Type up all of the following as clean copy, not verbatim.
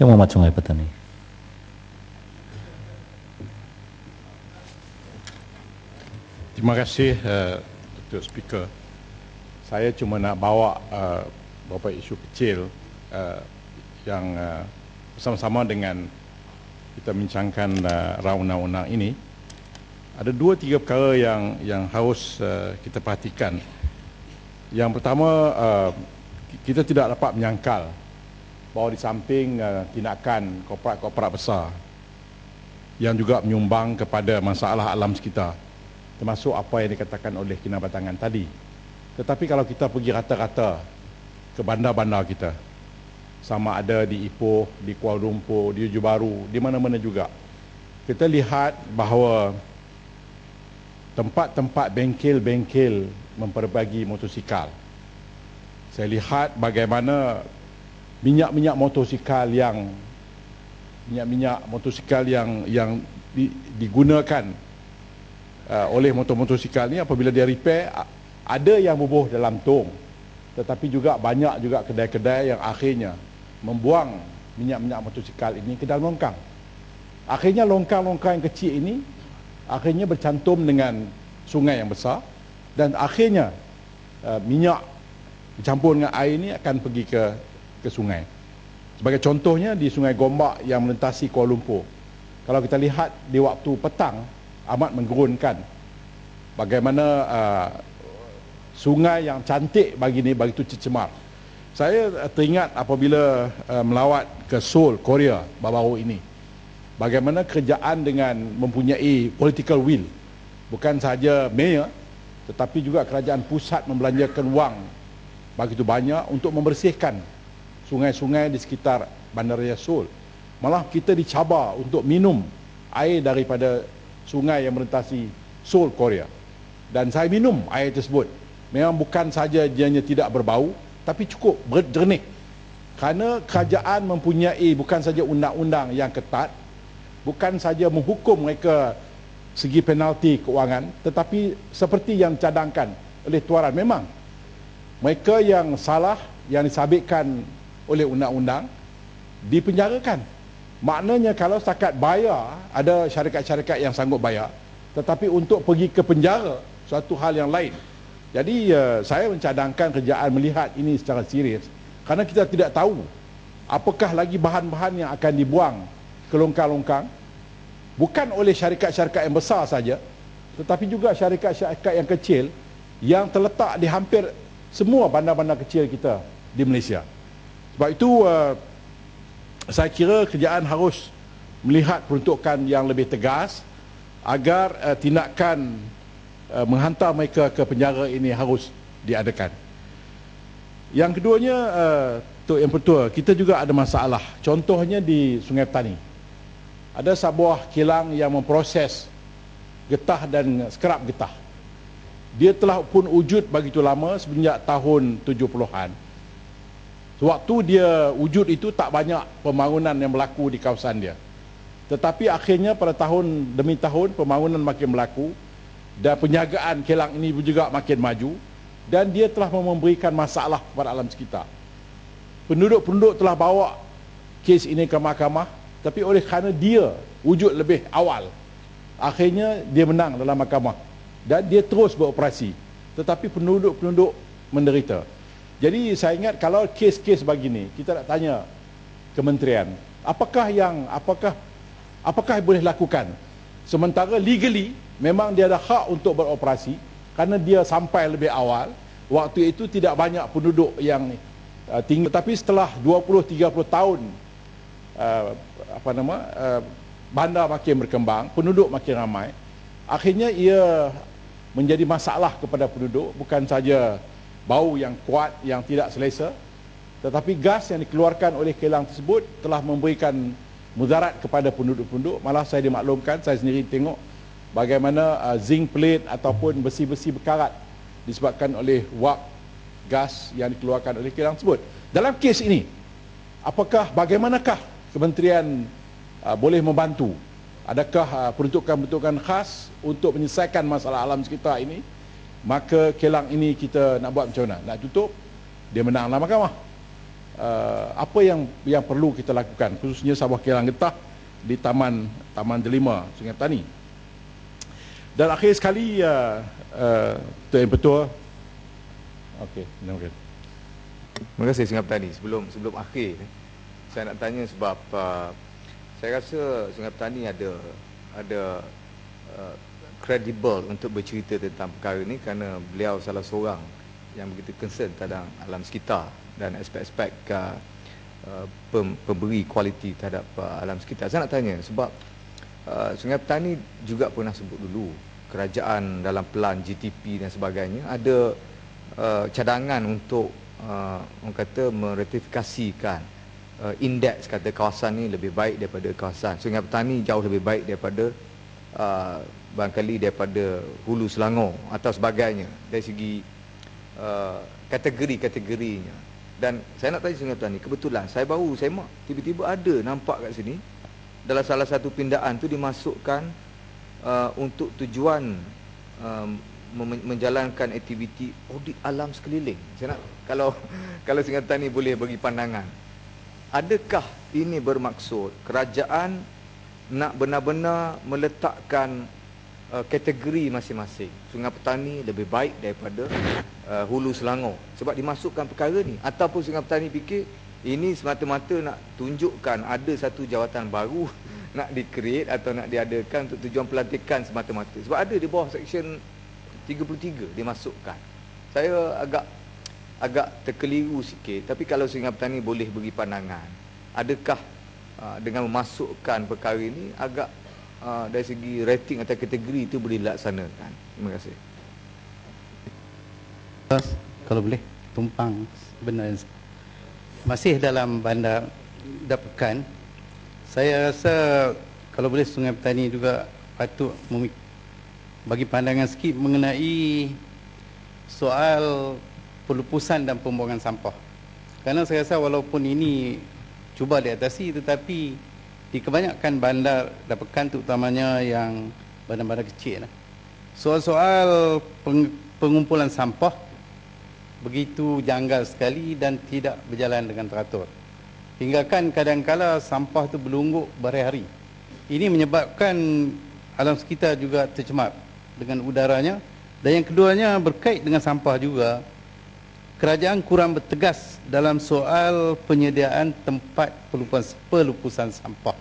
Yang Muhammad Sungai Petani. Terima kasih Dr. Speaker. Saya cuma nak bawa beberapa isu kecil yang bersama-sama dengan kita bincangkan rancangan undang-undang ini. Ada 2-3 perkara yang harus kita perhatikan. Yang pertama, kita tidak dapat menyangkal bahawa di samping tindakan korporat-korporat besar yang juga menyumbang kepada masalah alam sekitar, termasuk apa yang dikatakan oleh Kinabatangan tadi. Tetapi kalau kita pergi rata-rata ke bandar-bandar kita, sama ada di Ipoh, di Kuala Lumpur, di Johor Bahru, di mana-mana juga, kita lihat bahawa tempat-tempat bengkel-bengkel memperbagi motosikal. Saya lihat bagaimana minyak-minyak motosikal yang digunakan oleh motosikal ni, apabila dia repair, ada yang bubuh dalam tong, tetapi juga banyak juga kedai-kedai yang akhirnya membuang minyak-minyak motosikal ini ke dalam longkang. Akhirnya longkang-longkang yang kecil ini akhirnya bercantum dengan sungai yang besar, dan akhirnya minyak bercampur dengan air ini akan pergi ke sungai. Sebagai contohnya di Sungai Gombak yang melintasi Kuala Lumpur, kalau kita lihat di waktu petang, amat menggerunkan bagaimana sungai yang cantik begitu tercemar. Saya teringat apabila melawat ke Seoul, Korea baru-baru ini, bagaimana kerajaan dengan mempunyai political will, bukan sahaja mayor, tetapi juga kerajaan pusat membelanjakan wang begitu banyak untuk membersihkan sungai-sungai di sekitar Bandaraya Seoul. Malah kita dicabar untuk minum air daripada sungai yang melintasi Seoul, Korea. Dan saya minum air tersebut. Memang bukan saja dianya tidak berbau, tapi cukup berjernih. Kerana kerajaan mempunyai bukan saja undang-undang yang ketat, bukan saja menghukum mereka segi penalti kewangan, tetapi seperti yang cadangkan oleh tuaran, memang mereka yang salah, yang disabitkan oleh undang-undang, dipenjarakan. Maknanya kalau setakat bayar, ada syarikat-syarikat yang sanggup bayar, tetapi untuk pergi ke penjara, suatu hal yang lain. Jadi saya mencadangkan kerajaan melihat ini secara serius, kerana kita tidak tahu apakah lagi bahan-bahan yang akan dibuang ke longkang-longkang, bukan oleh syarikat-syarikat yang besar saja, tetapi juga syarikat-syarikat yang kecil yang terletak di hampir semua bandar-bandar kecil kita di Malaysia. Sebab itu saya kira kerajaan harus melihat peruntukan yang lebih tegas agar tindakan menghantar mereka ke penjara ini harus diadakan. Yang keduanya, Tok Yang Pertua, kita juga ada masalah. Contohnya di Sungai Petani, ada sebuah kilang yang memproses getah dan skrap getah. Dia telah pun wujud begitu lama, semenjak tahun 70-an. Waktu dia wujud itu tak banyak pembangunan yang berlaku di kawasan dia. Tetapi akhirnya pada tahun demi tahun pembangunan makin berlaku, dan penjagaan kilang ini juga makin maju, dan dia telah memberikan masalah kepada alam sekitar. Penduduk-penduduk telah bawa kes ini ke mahkamah, tapi oleh kerana dia wujud lebih awal, akhirnya dia menang dalam mahkamah dan dia terus beroperasi, tetapi penduduk-penduduk menderita. Jadi saya ingat kalau kes-kes begini, kita nak tanya kementerian, apakah yang boleh lakukan, sementara legally memang dia ada hak untuk beroperasi kerana dia sampai lebih awal. Waktu itu tidak banyak penduduk yang tinggi, tetapi setelah 20-30 tahun bandar makin berkembang, penduduk makin ramai, akhirnya ia menjadi masalah kepada penduduk. Bukan saja bau yang kuat yang tidak selesa, tetapi gas yang dikeluarkan oleh kilang tersebut telah memberikan mudarat kepada penduduk-penduduk. Malah saya dimaklumkan, saya sendiri tengok bagaimana zinc plate ataupun besi-besi berkarat disebabkan oleh wap gas yang dikeluarkan oleh kilang tersebut. Dalam kes ini, bagaimanakah kementerian boleh membantu? Adakah peruntukan-peruntukan khas untuk menyelesaikan masalah alam sekitar ini? Maka kilang ini kita nak buat macam mana? Nak tutup? Dia menang dalam mahkamah. apa yang perlu kita lakukan, khususnya Sabah Kilang Getah di Taman Delima Sungai Petani. Dan akhir sekali, Tuan Yang Pertua, okey, terima kasih. Terima kasih Sungai Petani. Sebelum akhir, saya nak tanya sebab saya rasa Sungai Petani ada kredibel untuk bercerita tentang perkara ini kerana beliau salah seorang yang begitu concern terhadap alam sekitar dan aspek-aspek pemberi kualiti terhadap alam sekitar. Saya nak tanya sebab Sungai Petani juga pernah sebut dulu kerajaan dalam pelan GTP dan sebagainya ada cadangan untuk orang kata meratifikasikan indeks kata kawasan ni lebih baik daripada kawasan Sungai Petani, jauh lebih baik daripada barangkali daripada Hulu Selangor atau sebagainya dari segi kategori-kategorinya. Dan saya nak tanya Sungai Petani, kebetulan saya baru semak tiba-tiba ada nampak kat sini dalam salah satu pindaan tu dimasukkan untuk tujuan menjalankan aktiviti audit alam sekeliling. Saya nak kalau Sungai Petani boleh bagi pandangan, adakah ini bermaksud kerajaan nak benar-benar meletakkan kategori masing-masing? Sungai Petani lebih baik daripada Hulu Selangor sebab dimasukkan perkara ni, ataupun Sungai Petani fikir ini semata-mata nak tunjukkan ada satu jawatan baru nak di-create atau nak diadakan untuk tujuan pelantikan semata-mata. Sebab ada di bawah seksyen 33 dimasukkan. Saya agak terkeliru sikit, tapi kalau Sungai Petani boleh beri pandangan, adakah dengan memasukkan perkara ini agak dari segi rating atau kategori itu boleh dilaksanakan? Terima kasih. Kalau boleh tumpang benar, masih dalam bandar Dapekan, saya rasa kalau boleh Sungai Petani juga patut bagi pandangan sikit mengenai soal pelupusan dan pembuangan sampah. Kerana saya rasa walaupun ini cuba diatasi, tetapi di kebanyakan bandar Dapekan terutamanya yang bandar-bandar kecil, soal-soal pengumpulan sampah begitu janggal sekali dan tidak berjalan dengan teratur. Hinggakan kadang-kala sampah itu berlungguk berhari-hari. Ini menyebabkan alam sekitar juga tercemar dengan udaranya. Dan yang keduanya berkait dengan sampah juga, kerajaan kurang bertegas dalam soal penyediaan tempat pelupusan sampah.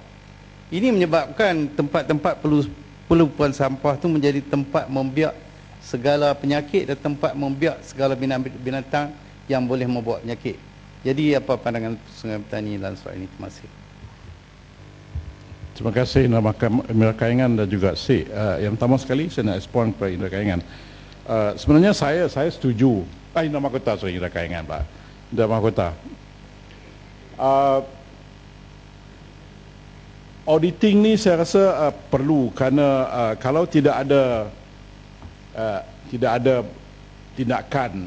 Ini menyebabkan tempat-tempat pelupusan sampah itu menjadi tempat membiak segala penyakit dan tempat membiak segala binatang yang boleh membawa penyakit. Jadi apa pandangan Sungai Petani dalam soal ini? Terima kasih. Terima kasih Indra Kaingan dan juga Sik. Yang pertama sekali saya nak respon kepada Indra Kaingan. Sebenarnya saya setuju. Indra Mahkota, Indra Kaingan Pak. Indra Mahkota. Auditing ni saya rasa perlu kerana kalau tidak ada tindakan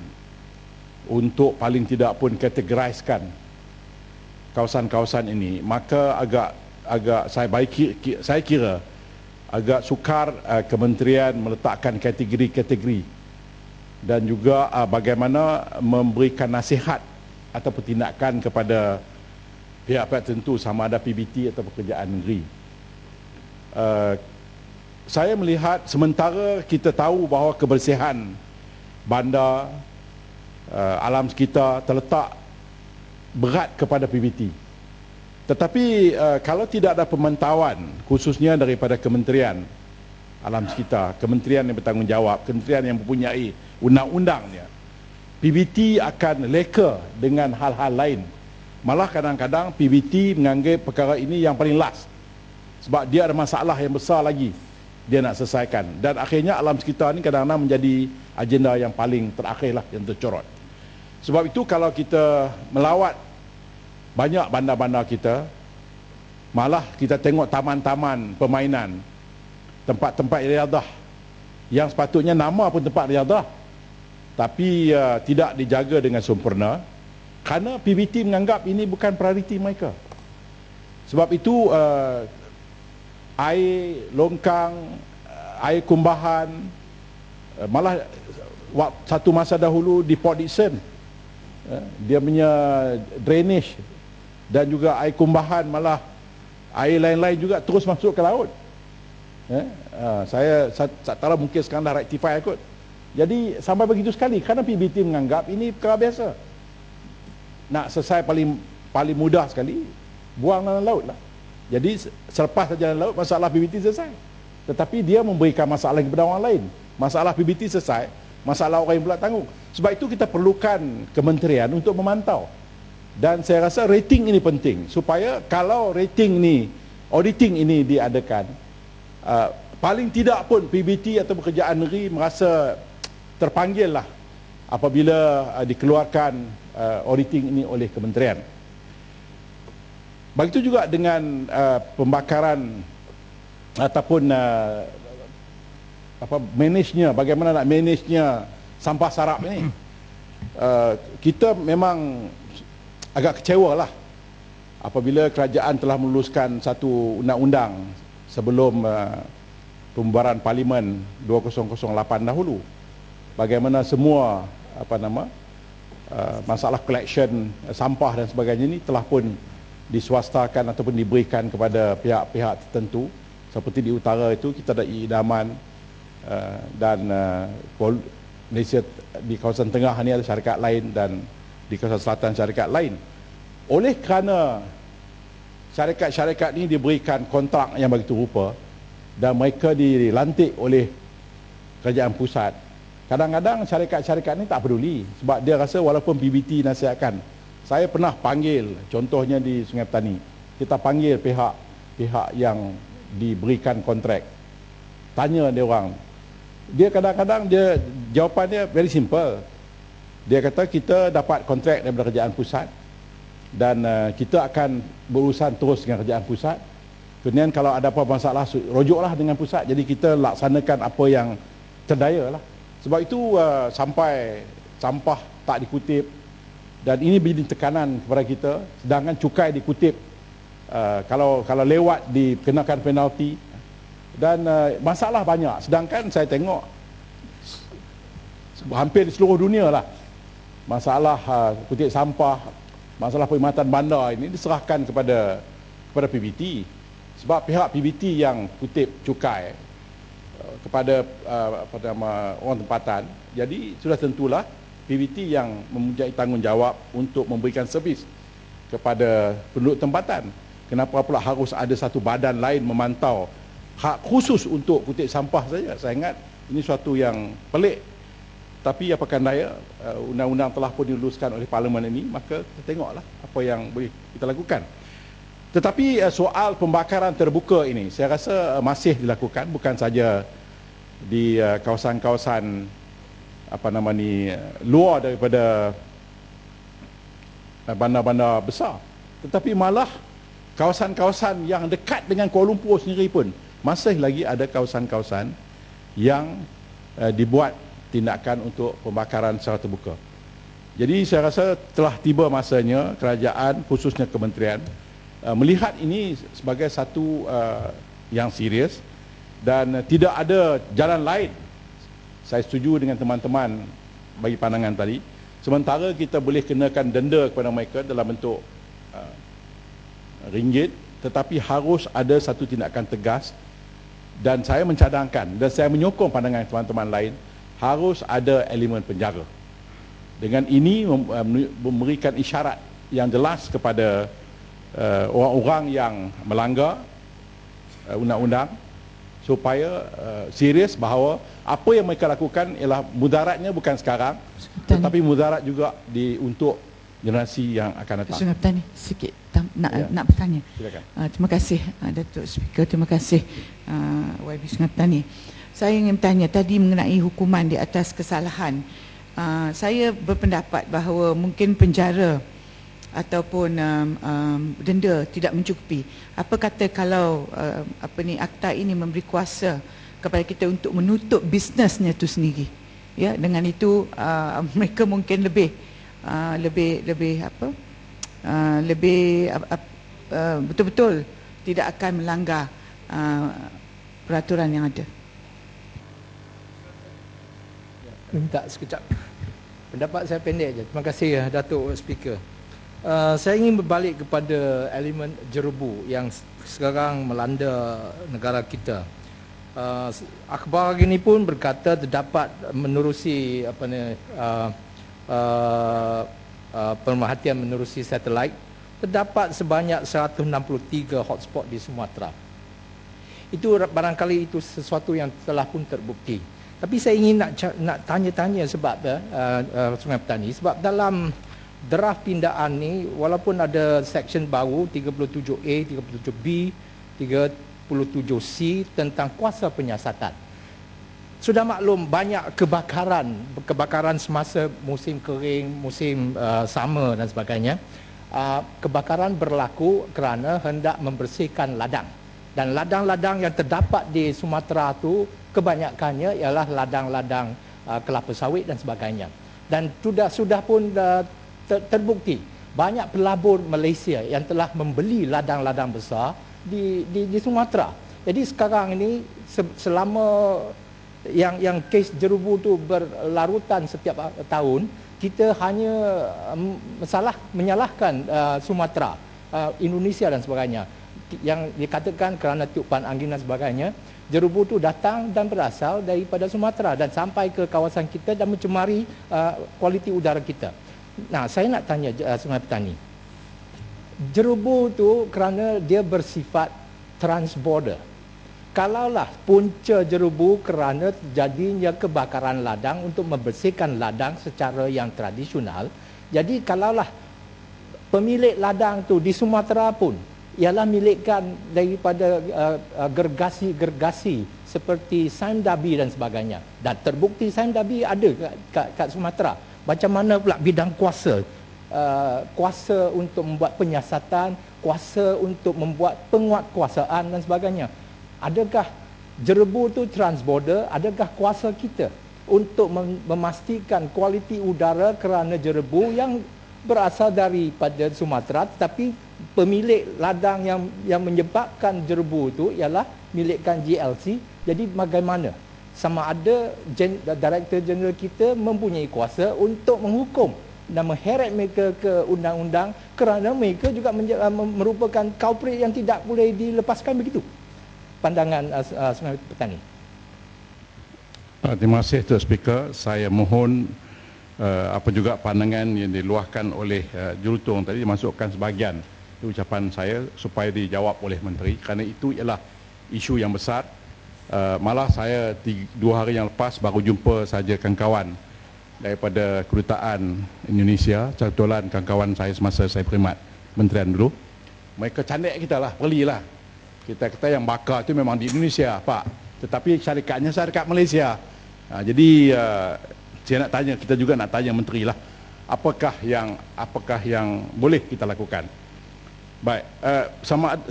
untuk paling tidak pun kategoriskan kawasan-kawasan ini, maka agak saya kira agak sukar kementerian meletakkan kategori-kategori dan juga bagaimana memberikan nasihat ataupun tindakan kepada pihak-pihak tertentu sama ada PBT atau pekerjaan negeri. Saya melihat sementara kita tahu bahawa kebersihan bandar, alam sekitar terletak berat kepada PBT. Tetapi kalau tidak ada pemantauan khususnya daripada Kementerian Alam Sekitar, kementerian yang bertanggungjawab, kementerian yang mempunyai undang-undangnya, PBT akan leka dengan hal-hal lain. Malah kadang-kadang PBT menganggap perkara ini yang paling last sebab dia ada masalah yang besar lagi dia nak selesaikan, dan akhirnya alam sekitar ni kadang-kadang menjadi agenda yang paling terakhir lah, yang tercorot. Sebab itu kalau kita melawat banyak bandar-bandar kita, malah kita tengok taman-taman permainan, tempat-tempat riadah yang sepatutnya nama pun tempat riadah, tapi tidak dijaga dengan sempurna kerana PBT menganggap ini bukan prioriti mereka. Sebab itu air longkang, air kumbahan, malah satu masa dahulu di Port Dickson Dia punya drainage dan juga air kumbahan, malah air lain-lain juga terus masuk ke laut. Saya tak tahu, mungkin sekarang dah rectify kot. Jadi sampai begitu sekali, kerana PBT menganggap ini perkara biasa. Nak selesai paling mudah sekali, buang dalam laut lah. Jadi selepas saja dalam laut, masalah PBT selesai. Tetapi dia memberikan masalah kepada orang lain. Masalah PBT selesai, masalah orang yang pula tanggung. Sebab itu kita perlukan kementerian untuk memantau. Dan saya rasa rating ini penting, supaya kalau rating ni, auditing ini diadakan, paling tidak pun PBT atau Kerajaan Negeri merasa terpanggil lah apabila dikeluarkan auditing ini oleh kementerian. Begitu juga dengan pembakaran ataupun managenya, bagaimana nak managenya sampah sarap ini. Kita memang agak kecewa lah apabila kerajaan telah meluluskan satu undang-undang sebelum pembubaran Parlimen 2008 dahulu, bagaimana semua masalah collection sampah dan sebagainya ini telah pun diswastakan ataupun diberikan kepada pihak-pihak tertentu. Seperti di utara itu kita ada Idaman, dan Malaysia di kawasan tengah ni ada syarikat lain, dan di kawasan selatan syarikat lain. Oleh kerana syarikat-syarikat ni diberikan kontrak yang begitu rupa dan mereka dilantik oleh kerajaan pusat, kadang-kadang syarikat-syarikat ni tak peduli, sebab dia rasa walaupun PBT nasihatkan. Saya pernah panggil, contohnya di Sungai Petani, kita panggil pihak yang diberikan kontrak, tanya dia orang, dia kadang-kadang dia jawapan dia very simple. Dia kata kita dapat kontrak daripada kerajaan pusat dan kita akan berurusan terus dengan kerajaan pusat. Kemudian kalau ada apa masalah, rujuklah dengan pusat. Jadi kita laksanakan apa yang terdaya lah. Sebab itu sampai sampah tak dikutip, dan ini beri tekanan kepada kita. Sedangkan cukai dikutip, kalau lewat dikenakan penalti, dan masalah banyak. Sedangkan saya tengok hampir di seluruh dunia lah, masalah kutip sampah, masalah perkhidmatan bandar ini diserahkan kepada PBT. Sebab pihak PBT yang kutip cukai kepada orang tempatan. Jadi sudah tentulah PBT yang mempunyai tanggungjawab untuk memberikan servis kepada penduduk tempatan. Kenapa pula harus ada satu badan lain memantau hak khusus untuk kutip sampah saja? Saya ingat ini suatu yang pelik. Tapi apakah daya, undang-undang telah pun diluluskan oleh Parlimen ini, maka kita tengoklah apa yang boleh kita lakukan. Tetapi soal pembakaran terbuka ini, saya rasa masih dilakukan, bukan saja di kawasan-kawasan luar daripada bandar-bandar besar, tetapi malah kawasan-kawasan yang dekat dengan Kuala Lumpur sendiri pun masih lagi ada kawasan-kawasan yang dibuat tindakan untuk pembakaran secara terbuka. Jadi saya rasa telah tiba masanya kerajaan, khususnya kementerian, melihat ini sebagai satu yang serius dan tidak ada jalan lain. Saya setuju dengan teman-teman bagi pandangan tadi. Sementara kita boleh kenakan denda kepada mereka dalam bentuk ringgit, tetapi harus ada satu tindakan tegas. Dan saya mencadangkan dan saya menyokong pandangan teman-teman lain, harus ada elemen penjara. Dengan ini memberikan isyarat yang jelas kepada orang-orang yang melanggar undang-undang, supaya serius bahawa apa yang mereka lakukan ialah mudaratnya bukan sekarang, tetapi mudarat juga untuk generasi yang akan datang. Sungai Petani, sikit nak bertanya. Silakan. Terima kasih Datuk Speaker, terima kasih YB Sungai Petani. Saya ingin bertanya tadi mengenai hukuman di atas kesalahan. Saya berpendapat bahawa mungkin penjara ataupun denda tidak mencukupi. Apa kata kalau akta ini memberi kuasa kepada kita untuk menutup bisnesnya itu sendiri. Ya, dengan itu mereka mungkin lebih betul-betul tidak akan melanggar peraturan yang ada. Minta sekejap. Pendapat saya pendek je. Terima kasih Datuk Speaker. Saya ingin berbalik kepada elemen jerebu yang sekarang melanda negara kita. Akhbar hari ini pun berkata terdapat menerusi pemerhatian menerusi satelit, terdapat sebanyak 163 hotspot di Sumatera. Itu barangkali itu sesuatu yang telah pun terbukti. Tapi saya ingin nak tanya-tanya sebab Sungai Petani, sebab dalam draft pindaan ni walaupun ada section baru 37A, 37B, 37C tentang kuasa penyiasatan. Sudah maklum banyak kebakaran semasa musim kering, musim summer dan sebagainya. Kebakaran berlaku kerana hendak membersihkan ladang. Dan ladang-ladang yang terdapat di Sumatera tu kebanyakannya ialah ladang-ladang kelapa sawit dan sebagainya. Dan sudah pun terbukti banyak pelabur Malaysia yang telah membeli ladang-ladang besar di Sumatera. Jadi sekarang ini selama yang kes jerubu tu berlarutan setiap tahun, kita hanya menyalahkan Sumatera, Indonesia dan sebagainya, yang dikatakan kerana tiupan angin dan sebagainya. Jerubu tu datang dan berasal daripada Sumatera dan sampai ke kawasan kita dan mencemari kualiti udara kita. Nah, saya nak tanya Sungai Petani, jerubu tu kerana dia bersifat transborder. Kalaulah punca jerubu kerana terjadinya kebakaran ladang untuk membersihkan ladang secara yang tradisional, jadi kalaulah pemilik ladang tu di Sumatera pun ialah milikkan daripada gergasi-gergasi seperti Sime Darby dan sebagainya, dan terbukti Sime Darby ada kat Sumatera. Macam mana pula bidang kuasa? Kuasa untuk membuat penyiasatan, kuasa untuk membuat penguatkuasaan dan sebagainya. Adakah jerebu tu transborder? Adakah kuasa kita untuk memastikan kualiti udara kerana jerebu yang berasal daripada Sumatera, tetapi pemilik ladang yang menyebabkan jerebu itu ialah milikkan GLC. Jadi bagaimana? Sama ada Director General kita mempunyai kuasa untuk menghukum dan mengheret mereka ke undang-undang kerana mereka juga merupakan culprit yang tidak boleh dilepaskan begitu. Pandangan Sungai Petani. Terima kasih Tuan Speaker. Saya mohon apa juga pandangan yang diluahkan oleh jurutung tadi dimasukkan sebahagian ucapan saya supaya dijawab oleh Menteri, kerana itu ialah isu yang besar. Malah saya 2 hari yang lepas baru jumpa saja kawan-kawan daripada Kedutaan Indonesia, kebetulan kawan-kawan saya semasa saya berkhidmat Kementerian dulu. Mereka candik kita lah, perlilah. Kita yang bakar itu memang di Indonesia Pak, tetapi syarikatnya syarikat Malaysia. Jadi saya nak tanya, kita juga nak tanya Menteri lah, apakah yang boleh kita lakukan. Baik,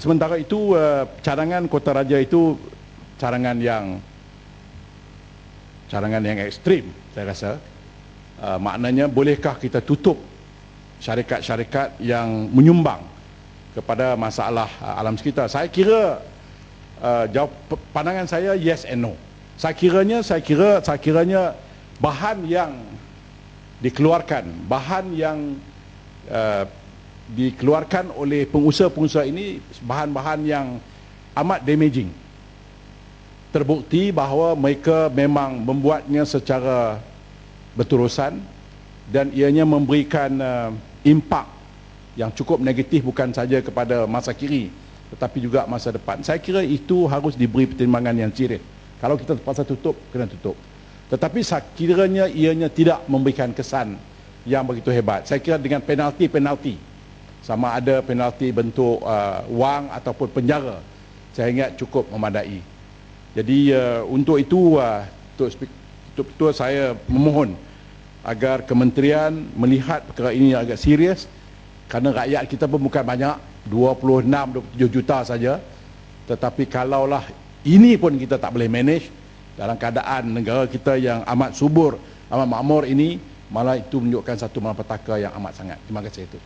sementara itu cadangan Kota Raja itu cadangan yang ekstrim saya rasa. Maknanya bolehkah kita tutup syarikat-syarikat yang menyumbang kepada masalah alam sekitar? Saya kira pandangan saya yes and no. Saya kiranya bahan yang dikeluarkan oleh pengusaha-pengusaha ini bahan-bahan yang amat damaging. Terbukti bahawa mereka memang membuatnya secara berterusan dan ianya memberikan impak yang cukup negatif bukan saja kepada masa kini tetapi juga masa depan. Saya kira itu harus diberi pertimbangan yang serius. Kalau kita terpaksa tutup, kena tutup. Tetapi sekiranya ianya tidak memberikan kesan yang begitu hebat, saya kira dengan penalti, sama ada penalti bentuk wang ataupun penjara, saya ingat cukup memadai. Jadi untuk itu betul saya memohon agar kementerian melihat perkara ini agak serius, kerana rakyat kita pun bukan banyak, 26-27 juta saja. Tetapi kalaulah ini pun kita tak boleh manage dalam keadaan negara kita yang amat subur, amat makmur ini, malah itu menunjukkan satu malapetaka yang amat sangat. Terima kasih itu.